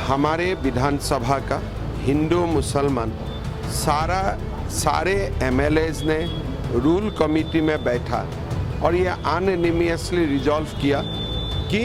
हमारे विधानसभा का हिंदू मुसलमान सारे एमएलएज ने रूल कमेटी में बैठा और ये अनएनिमियसली रिजॉल्व किया कि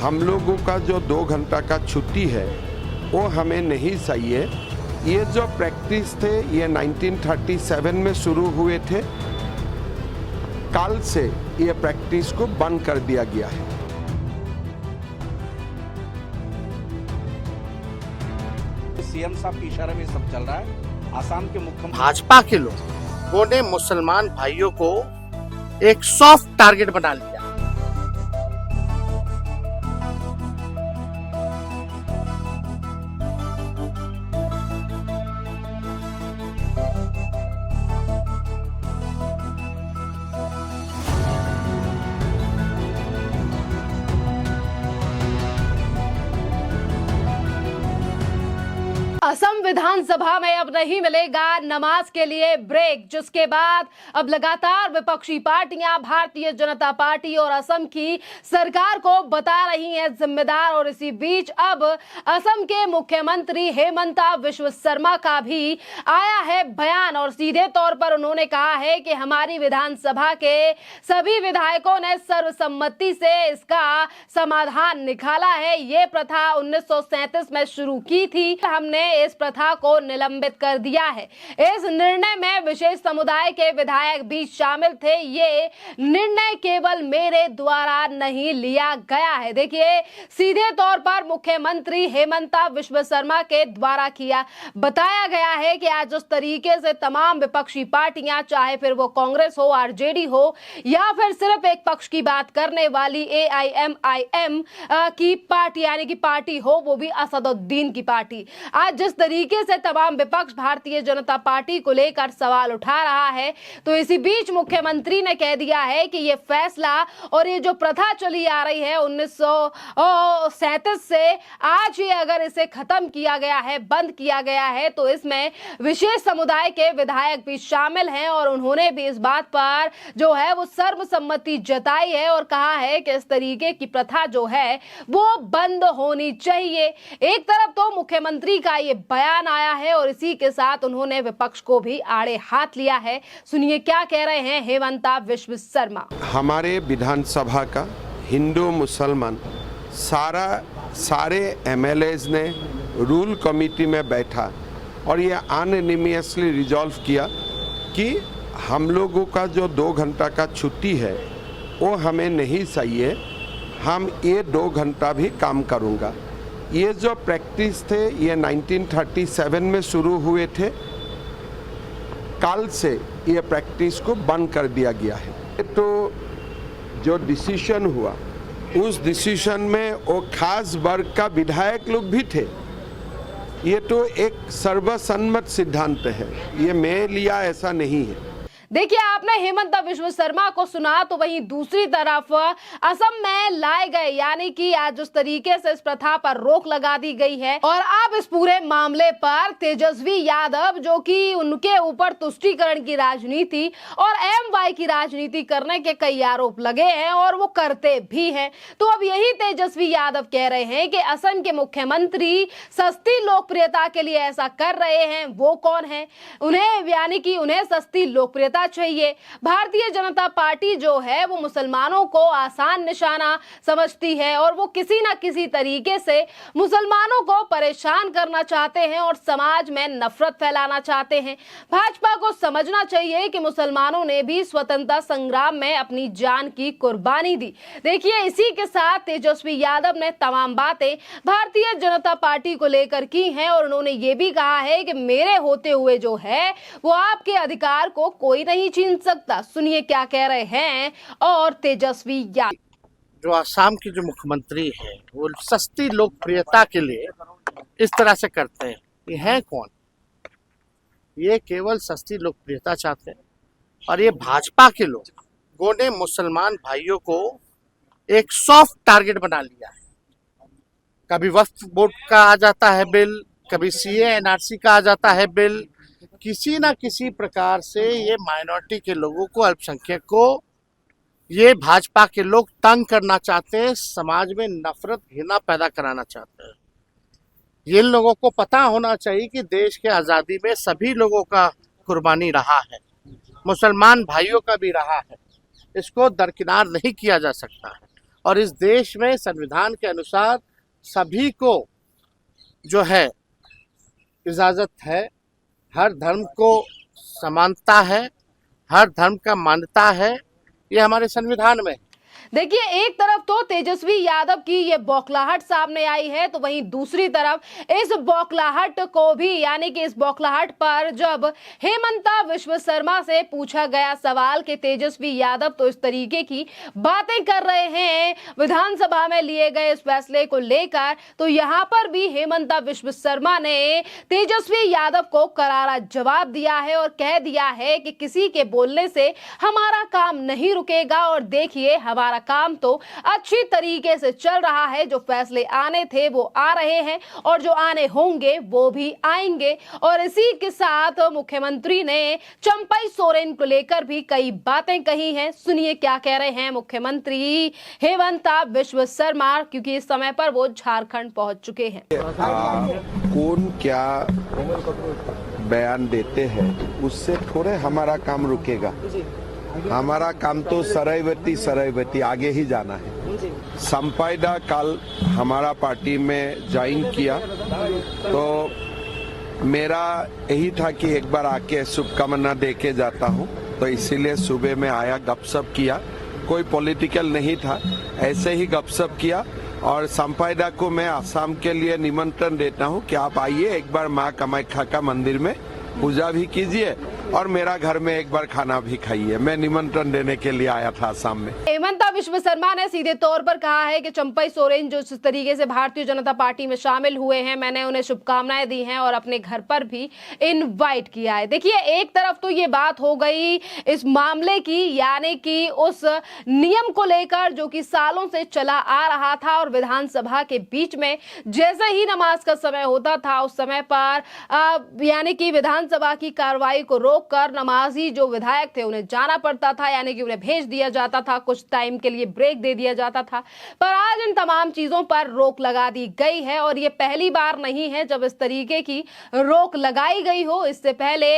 हम लोगों का जो 2 घंटा का छुट्टी है वो हमें नहीं चाहिए। ये जो प्रैक्टिस थे ये 1937 में शुरू हुए थे, कल से ये प्रैक्टिस को बंद कर दिया गया है। सीएम साहब के इशारे में सब चल रहा है। आसाम के मुख्यमंत्री भाजपा के लोगों ने मुसलमान भाइयों को एक सॉफ्ट टारगेट बना लिया। असम विधानसभा में अब नहीं मिलेगा नमाज के लिए ब्रेक, जिसके बाद अब लगातार विपक्षी पार्टियां भारतीय जनता पार्टी और असम की सरकार को बता रही हैं जिम्मेदार। और इसी बीच अब असम के मुख्यमंत्री हेमंता विश्व शर्मा का भी आया है बयान और सीधे तौर पर उन्होंने कहा है कि हमारी विधानसभा के सभी विधायकों ने सर्वसम्मति से इसका समाधान निकाला है। ये प्रथा 1937 में शुरू की थी, हमने इस प्रथा को निलंबित कर दिया है। इस निर्णय में विशेष समुदाय के विधायक भी शामिल थे। ये निर्णय केवल मेरे द्वारा नहीं लिया गया है। देखिए, सीधे तौर पर मुख्यमंत्री हेमंता विश्व शर्मा के द्वारा किया बताया गया है कि आज उस तरीके से तमाम विपक्षी पार्टियां, चाहे फिर वो कांग्रेस हो, आरजेडी हो या फिर सिर्फ एक पक्ष की बात करने वाली AIMIM की पार्टी यानी कि पार्टी हो, वो भी असदुद्दीन की पार्टी, आज जिस तरीके से तमाम विपक्ष भारतीय जनता पार्टी को लेकर सवाल उठा रहा है, तो इसी बीच मुख्यमंत्री ने कह दिया है कि ये फैसला और ये जो प्रथा चली आ रही है 1937 से आज ही अगर इसे खत्म किया गया है, बंद किया गया है, तो इसमें विशेष समुदाय के विधायक भी शामिल हैं और उन्होंने भी इस बात पर जो है वो सर्वसम्मति जताई है और कहा है कि इस तरीके की प्रथा जो है वो बंद होनी चाहिए। एक तरफ तो मुख्यमंत्री का ये बयान आया है और इसी के साथ उन्होंने विपक्ष को भी आड़े हाथ लिया है। सुनिए क्या कह रहे हैं हेमंता विश्व शर्मा। हमारे विधानसभा का हिंदू मुसलमान सारे एमएलएज ने रूल कमेटी में बैठा और ये अनएनिमियसली रिजॉल्व किया कि हम लोगों का जो 2 घंटा का छुट्टी है वो हमें नहीं चाहिए, हम ये 2 घंटा भी काम करूँगा। ये जो प्रैक्टिस थे ये 1937 में शुरू हुए थे, कल से ये प्रैक्टिस को बंद कर दिया गया है। तो जो डिसीजन हुआ उस डिसीजन में वो खास वर्ग का विधायक लोग भी थे। ये तो एक सर्वसम्मत सिद्धांत है, ये मैं लिया ऐसा नहीं है। देखिए, आपने हेमंता विश्व शर्मा को सुना, तो वहीं दूसरी तरफ असम में लाए गए यानी कि आज उस तरीके से इस प्रथा पर रोक लगा दी गई है और अब इस पूरे मामले पर तेजस्वी यादव, जो कि उनके ऊपर तुष्टीकरण की राजनीति और MY की राजनीति करने के कई आरोप लगे हैं और वो करते भी हैं, तो अब यही तेजस्वी यादव कह रहे हैं कि असम के मुख्यमंत्री सस्ती लोकप्रियता के लिए ऐसा कर रहे हैं। वो कौन है? उन्हें यानी कि उन्हें सस्ती लोकप्रियता चाहिए। भारतीय जनता पार्टी जो है वो मुसलमानों को आसान निशाना समझती है और वो किसी ना किसी तरीके से मुसलमानों को परेशान करना चाहते हैं और समाज में नफरत फैलाना चाहते हैं। भाजपा को समझना चाहिए कि मुसलमानों ने भी स्वतंत्रता संग्राम में अपनी जान की कुर्बानी दी। देखिए, इसी के साथ तेजस्वी यादव ने तमाम बातें भारतीय जनता पार्टी को लेकर की हैं और उन्होंने ये भी कहा है कि मेरे होते हुए जो है वो आपके अधिकार को कोई नहीं छीन सकता। सुनिए क्या कह रहे हैं और तेजस्वी यादव। जो आसाम की जो मुख्यमंत्री है वो सस्ती लोकप्रियता के लिए इस तरह से करते हैं। ये है कौन? ये केवल सस्ती लोकप्रियता चाहते हैं और ये भाजपा के लोगों ने मुसलमान भाइयों को एक सॉफ्ट टारगेट बना लिया है। कभी वक्फ बोर्ड का आ जाता है बिल, कभी CA NRC का आ जाता है बिल। किसी ना किसी प्रकार से ये माइनॉरिटी के लोगों को, अल्पसंख्यक को ये भाजपा के लोग तंग करना चाहते हैं, समाज में नफरत, घृणा पैदा कराना चाहते हैं। ये लोगों को पता होना चाहिए कि देश के आज़ादी में सभी लोगों का कुर्बानी रहा है, मुसलमान भाइयों का भी रहा है। इसको दरकिनार नहीं किया जा सकता है। और इस देश में संविधान के अनुसार सभी को जो है इजाज़त है, हर धर्म को समानता है, हर धर्म का मान्यता है, ये हमारे संविधान में है। देखिए, एक तरफ तो तेजस्वी यादव की ये बौखलाहट सामने आई है, तो वहीं दूसरी तरफ इस बौखलाहट को भी, यानी कि इस बौखलाहट पर जब हेमंता विश्व शर्मा से पूछा गया सवाल कि तेजस्वी यादव तो इस तरीके की बातें कर रहे हैं विधानसभा में लिए गए इस फैसले को लेकर, तो यहां पर भी हेमंता विश्व शर्मा ने तेजस्वी यादव को करारा जवाब दिया है और कह दिया है कि किसी के बोलने से हमारा काम नहीं रुकेगा और देखिए हमारा काम तो अच्छी तरीके से चल रहा है। जो फैसले आने थे वो आ रहे हैं और जो आने होंगे वो भी आएंगे। और इसी के साथ मुख्यमंत्री ने चंपई सोरेन को लेकर भी कई बातें कही हैं। सुनिए क्या कह रहे हैं मुख्यमंत्री हेमंता विश्व शर्मा, क्योंकि इस समय पर वो झारखंड पहुंच चुके हैं। कौन क्या बयान देते हैं उससे थोड़े हमारा काम रुकेगा। हमारा काम तो सरायवती आगे ही जाना है। संपाइडा कल हमारा पार्टी में ज्वाइन किया तो मेरा यही था कि एक बार आके शुभकामना दे के जाता हूँ, तो इसीलिए सुबह में आया, गपशप किया। कोई पॉलिटिकल नहीं था, ऐसे ही गपशप किया। और संपाइडा को मैं आसाम के लिए निमंत्रण देता हूँ कि आप आइए, एक बार माँ कामाख्या का मंदिर में पूजा भी कीजिए और मेरा घर में एक बार खाना भी खाइए। मैं निमंत्रण देने के लिए आया था आसाम में। हेमंता विश्व शर्मा ने सीधे तौर पर कहा है कि चंपई सोरेन जो इस तरीके से भारतीय जनता पार्टी में शामिल हुए हैं, मैंने उन्हें शुभकामनाएं दी हैं और अपने घर पर भी इनवाइट किया है। देखिए, एक तरफ तो ये बात हो गई इस मामले की, यानी कि उस नियम को लेकर जो कि सालों से चला आ रहा था और विधानसभा के बीच में जैसे ही नमाज का समय होता था उस समय पर यानी कि विधानसभा की कार्रवाई को रोककर नमाजी जो विधायक थे उन्हें जाना पड़ता था, यानी कि उन्हें भेज दिया जाता था, कुछ टाइम के लिए ब्रेक दे दिया जाता था। पर आज इन तमाम चीजों पर रोक लगा दी गई है और ये पहली बार नहीं है जब इस तरीके की रोक लगाई गई हो। इससे पहले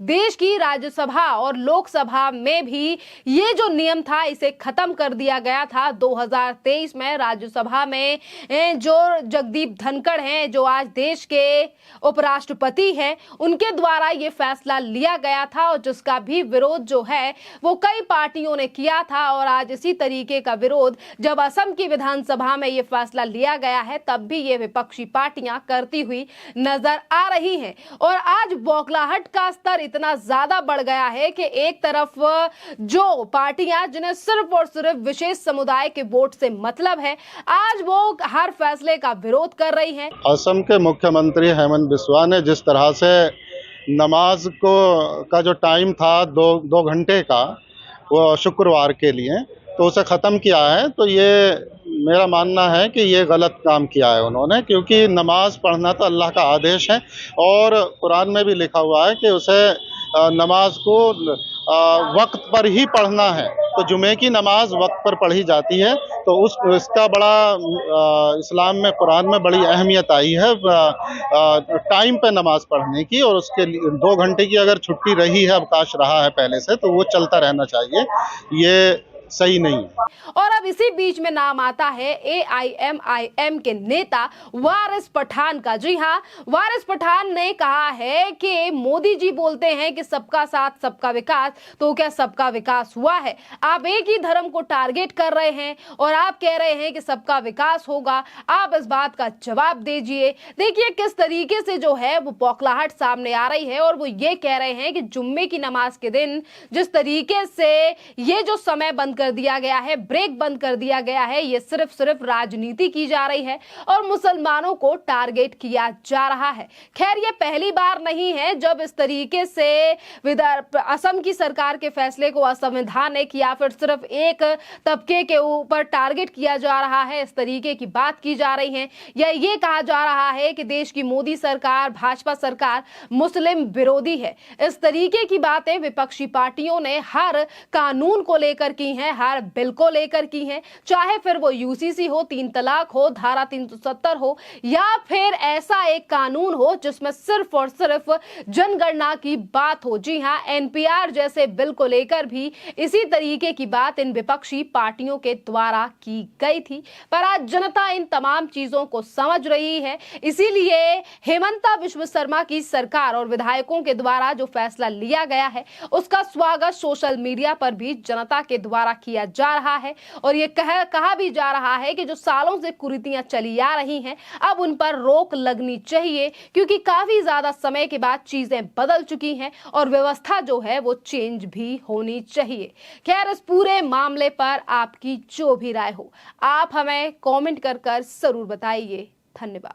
देश की राज्यसभा और लोकसभा में भी ये जो नियम था इसे खत्म कर दिया गया था। 2023 में राज्यसभा में जो जगदीप धनखड़ हैं, जो आज देश के उपराष्ट्रपति हैं, उनके द्वारा ये फैसला लिया गया था और जिसका भी विरोध जो है वो कई पार्टियों ने किया था। और आज इसी तरीके का विरोध जब असम की विधानसभा में ये फैसला लिया गया है तब भी ये विपक्षी पार्टियां करती हुई नजर आ रही हैं। और आज बौखलाहट का स्तर इतना ज्यादा बढ़ गया है कि एक तरफ जो पार्टियां जिन्हें सिर्फ और सिर्फ विशेष समुदाय के वोट से मतलब है, आज वो हर फैसले का विरोध कर रही हैं। असम के मुख्यमंत्री हेमंत बिस्वा ने जिस तरह से नमाज का जो टाइम था 2 घंटे का, वो शुक्रवार के लिए, तो उसे ख़त्म किया है, तो ये मेरा मानना है कि ये गलत काम किया है उन्होंने, क्योंकि नमाज पढ़ना तो अल्लाह का आदेश है और कुरान में भी लिखा हुआ है कि उसे नमाज को वक्त पर ही पढ़ना है। तो जुमे की नमाज वक्त पर पढ़ी जाती है, तो इसका बड़ा इस्लाम में, कुरान में बड़ी अहमियत आई है टाइम पे नमाज पढ़ने की। और उसके लिए 2 घंटे की अगर छुट्टी रही है, अवकाश रहा है पहले से, तो वो चलता रहना चाहिए, ये सही नहीं है। और अब इसी बीच में नाम आता है AIMIM के नेता वारिस पठान का। जी हाँ, वारिस पठान ने कहा है कि मोदी जी बोलते हैं कि सबका साथ सबका विकास, तो क्या सबका विकास हुआ है? आप एक ही धर्म को टारगेट कर रहे हैं और आप कह रहे हैं कि सबका विकास होगा। आप इस बात का जवाब दीजिए। देखिए किस तरीके से जो है वो बौखलाहट सामने आ रही है और वो ये कह रहे हैं कि जुम्मे की नमाज के दिन जिस तरीके से ये जो समय बंद कर दिया गया है, ब्रेक बंद कर दिया गया है, ये सिर्फ राजनीति की जा रही है और मुसलमानों को टारगेट किया जा रहा है। खैर, ये पहली बार नहीं है जब इस तरीके से असम की सरकार के फैसले को असंवैधानिक या फिर सिर्फ एक तबके के ऊपर टारगेट किया जा रहा है। इस तरीके की बात की जा रही है या ये कहा जा रहा है कि देश की मोदी सरकार, भाजपा सरकार मुस्लिम विरोधी है। इस तरीके की बातें विपक्षी पार्टियों ने हर कानून को लेकर की हैं। हैं हर बिल को लेकर की हैं, चाहे फिर वो यूसीसी हो, 3 तलाक हो, धारा 370 हो, या फिर ऐसा एक कानून हो जिसमें सिर्फ और सिर्फ जनगणना की बात हो। जी हां, एनपीआर जैसे बिल को लेकर भी इसी तरीके की बात इन विपक्षी पार्टियों के द्वारा की गई थी। पर आज जनता इन तमाम चीजों को समझ रही है, इसीलिए हेमंता विश्व शर्मा की सरकार और विधायकों के द्वारा जो फैसला लिया गया है उसका स्वागत सोशल मीडिया पर भी जनता के द्वारा किया जा रहा है। और ये कहा भी जा रहा है कि जो सालों से कुरीतियां चली आ रही हैं अब उन पर रोक लगनी चाहिए, क्योंकि काफी ज्यादा समय के बाद चीजें बदल चुकी हैं और व्यवस्था जो है वो चेंज भी होनी चाहिए। खैर, इस पूरे मामले पर आपकी जो भी राय हो आप हमें कमेंट कर जरूर बताइए। धन्यवाद।